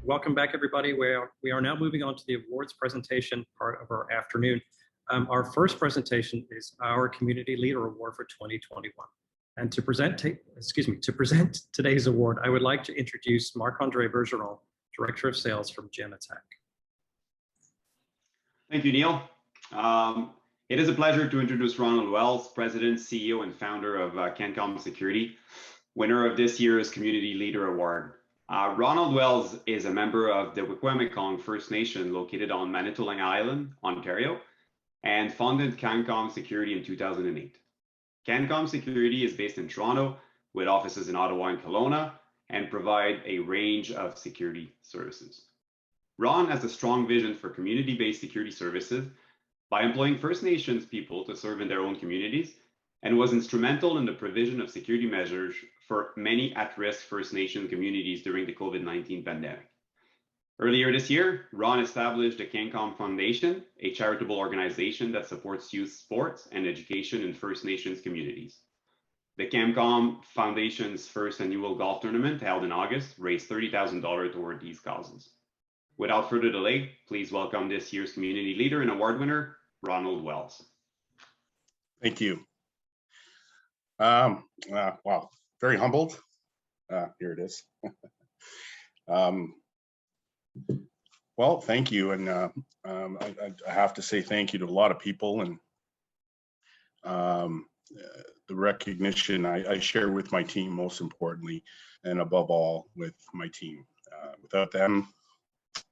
Welcome back, everybody. We are now moving on to the awards presentation part of our afternoon. Our first presentation is our Community Leader Award for 2021. And to present today's award, I would like to introduce Marc-Andre Bergeron, Director of Sales from Genetec. Thank you, Neil. It is a pleasure to introduce Ronald Wells, President, CEO, and founder of CANCOM Security, winner of this year's Community Leader Award. Ronald Wells is a member of the Wikwemikong First Nation located on Manitoulin Island, Ontario, and founded CANCOM Security in 2008. CANCOM Security is based in Toronto with offices in Ottawa and Kelowna and provide a range of security services. Ron has a strong vision for community-based security services by employing First Nations people to serve in their own communities, and was instrumental in the provision of security measures for many at-risk First Nation communities during the COVID-19 pandemic. Earlier this year, Ron established the CANCOM Foundation, a charitable organization that supports youth sports and education in First Nations communities. The CANCOM Foundation's first annual golf tournament, held in August, raised $30,000 toward these causes. Without further delay, please welcome this year's Community Leader and Award winner, Ronald Wells. Thank you. Wow, very humbled. Here it is. Well, thank you. And I have to say thank you to a lot of people, and the recognition I share with my team, most importantly, and above all with my team. Without them,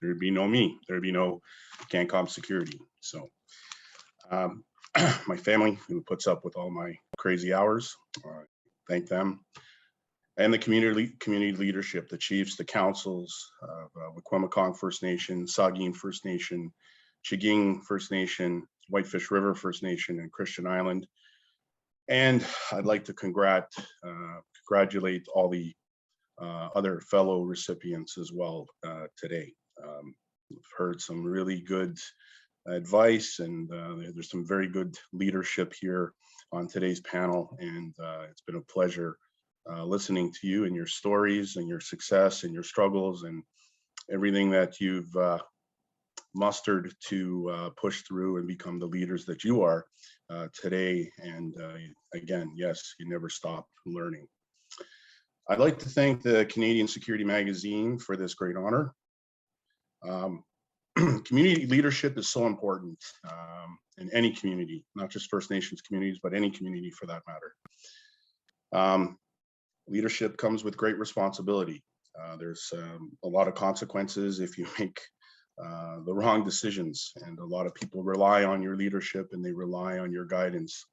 there'd be no me, there'd be no CANCOM Security. So my family, who puts up with all my crazy hours, thank them. And the community leadership, the chiefs, the councils of Wikwemikong First Nation, Saugeen First Nation, Chaging First Nation, Whitefish River First Nation, and Christian Island. And I'd like to congratulate all the other fellow recipients as well today. We've heard some really good advice, and there's some very good leadership here on today's panel, and it's been a pleasure listening to you and your stories and your success and your struggles and everything that you've mustered to push through and become the leaders that you are today. And again, yes, you never stop learning. I'd like to thank the Canadian Security Magazine for this great honor. Community leadership is so important in any community, not just First Nations communities, but any community for that matter. Leadership comes with great responsibility. There's a lot of consequences if you make the wrong decisions, and a lot of people rely on your leadership and they rely on your guidance.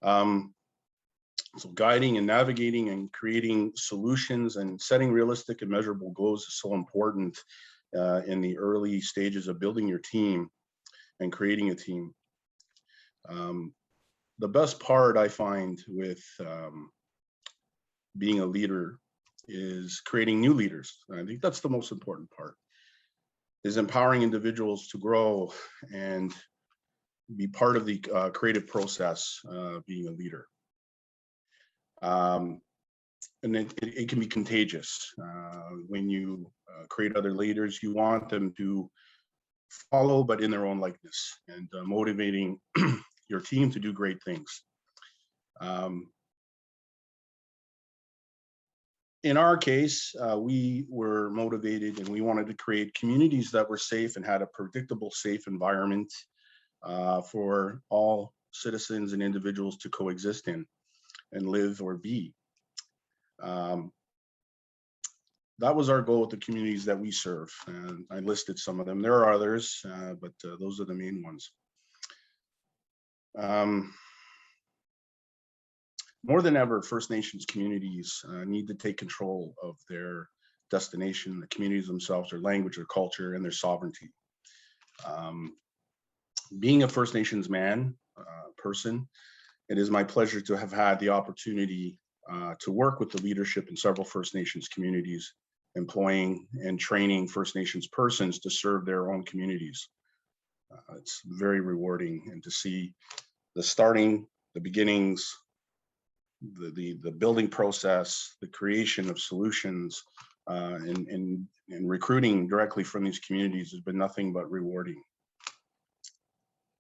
So guiding and navigating and creating solutions and setting realistic and measurable goals is so important in the early stages of building your team and creating a team. The best part I find with being a leader is creating new leaders. I think that's the most important part, is empowering individuals to grow and be part of the creative process of being a leader. And it can be contagious. When you create other leaders, you want them to follow, but in their own likeness, and motivating your team to do great things. In our case, we were motivated and we wanted to create communities that were safe and had a predictable, safe environment for all citizens and individuals to coexist in and live or be. That was our goal with the communities that we serve, and I listed some of them. There are others, but those are the main ones. More than ever, First Nations communities need to take control of their destination, the communities themselves, their language, their culture, and their sovereignty. Being a First Nations person, it is my pleasure to have had the opportunity to work with the leadership in several First Nations communities, employing and training First Nations persons to serve their own communities. It's very rewarding, and to see the beginnings, the building process, the creation of solutions, and recruiting directly from these communities has been nothing but rewarding.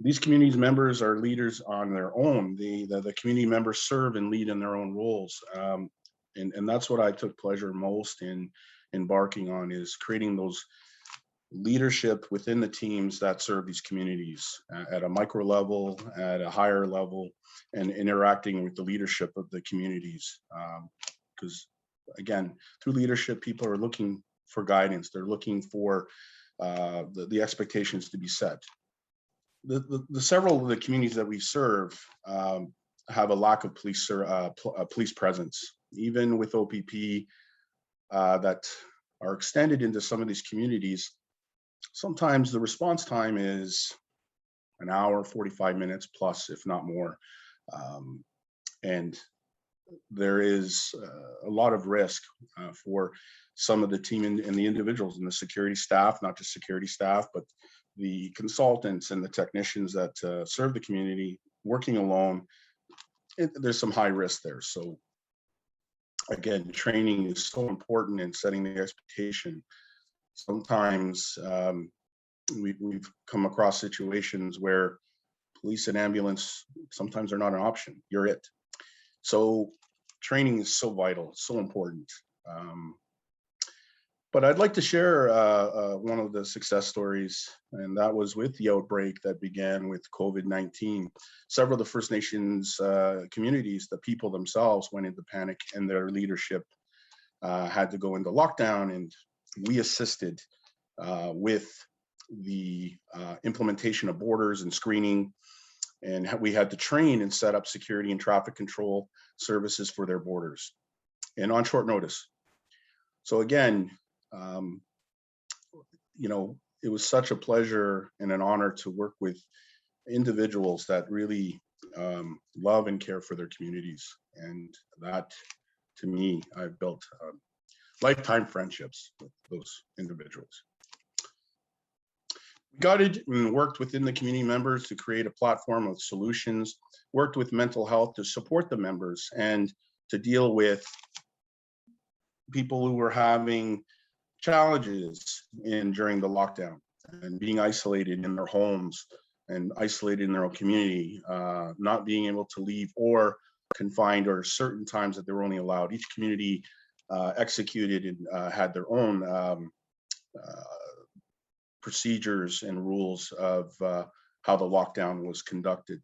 These communities members are leaders on their own. The community members serve and lead in their own roles. And that's what I took pleasure most in embarking on, is creating those leadership within the teams that serve these communities at a micro level, at a higher level, and interacting with the leadership of the communities. Because again, through leadership, people are looking for guidance. They're looking for the expectations to be set. The several of the communities that we serve have a lack of police presence, even with OPP that are extended into some of these communities. Sometimes the response time is an hour, 45 minutes plus, if not more. And there is a lot of risk for some of the team and the individuals and the security staff, not just security staff, but the consultants and the technicians that serve the community working alone. There's some high risk there. So again, training is so important in setting the expectation. Sometimes we've come across situations where police and ambulance sometimes are not an option. You're it. So training is so vital, so important. But I'd like to share one of the success stories, and that was with the outbreak that began with COVID-19. Several of the First Nations communities, the people themselves, went into panic, and their leadership had to go into lockdown, and we assisted with the implementation of borders and screening, and we had to train and set up security and traffic control services for their borders, and on short notice. So again, you know, it was such a pleasure and an honor to work with individuals that really love and care for their communities. And that, to me, I've built lifetime friendships with those individuals. We guided and worked within the community members to create a platform of solutions, worked with mental health to support the members and to deal with people who were having challenges during the lockdown and being isolated in their homes and isolated in their own community, not being able to leave or confined, or certain times that they were only allowed. Each community executed and had their own procedures and rules of how the lockdown was conducted.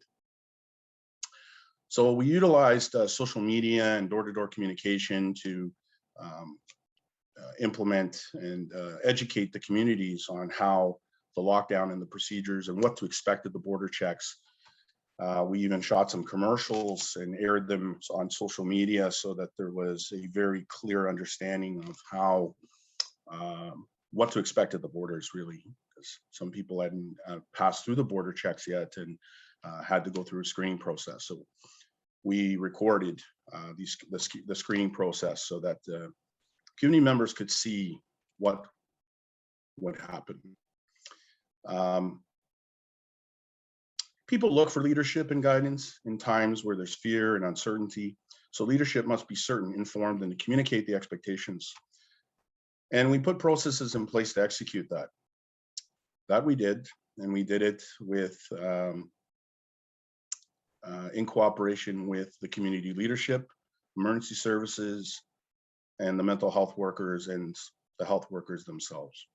So we utilized social media and door-to-door communication to implement and educate the communities on how the lockdown and the procedures and what to expect at the border checks. We even shot some commercials and aired them on social media so that there was a very clear understanding of how what to expect at the borders, really, because some people hadn't passed through the border checks yet and had to go through a screening process. So we recorded the screening process so that community members could see what happened. People look for leadership and guidance in times where there's fear and uncertainty. So leadership must be certain, informed, and to communicate the expectations. And we put processes in place to execute that. That we did, and we did it with in cooperation with the community leadership, emergency services, and the mental health workers and the health workers themselves.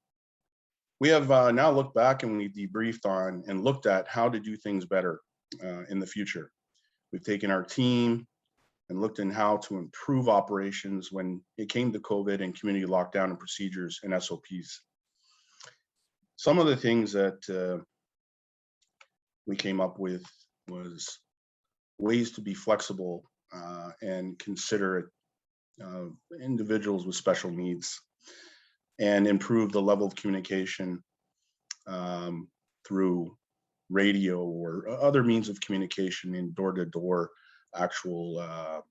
We have now looked back and we debriefed on and looked at how to do things better in the future. We've taken our team and looked in how to improve operations when it came to COVID and community lockdown and procedures and SOPs. Some of the things that we came up with was ways to be flexible and considerate individuals with special needs, and improve the level of communication through radio or other means of communication in door-to-door actual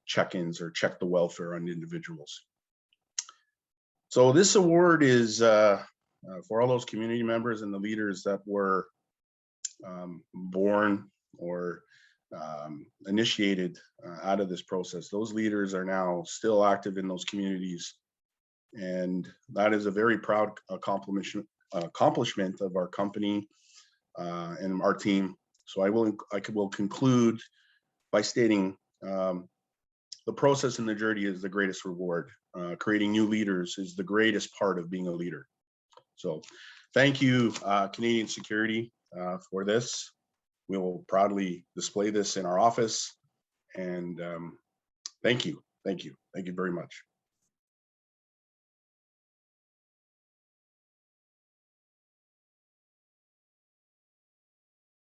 check-ins or check the welfare on individuals. So this award is for all those community members and the leaders that were born or initiated out of this process. Those leaders are now still active in those communities, And that is a very proud accomplishment of our company and our team. So I will conclude by stating the process and the journey is the greatest reward. Creating new leaders is the greatest part of being a leader. So thank you, Canadian Security, for this. We will proudly display this in our office. And thank you very much.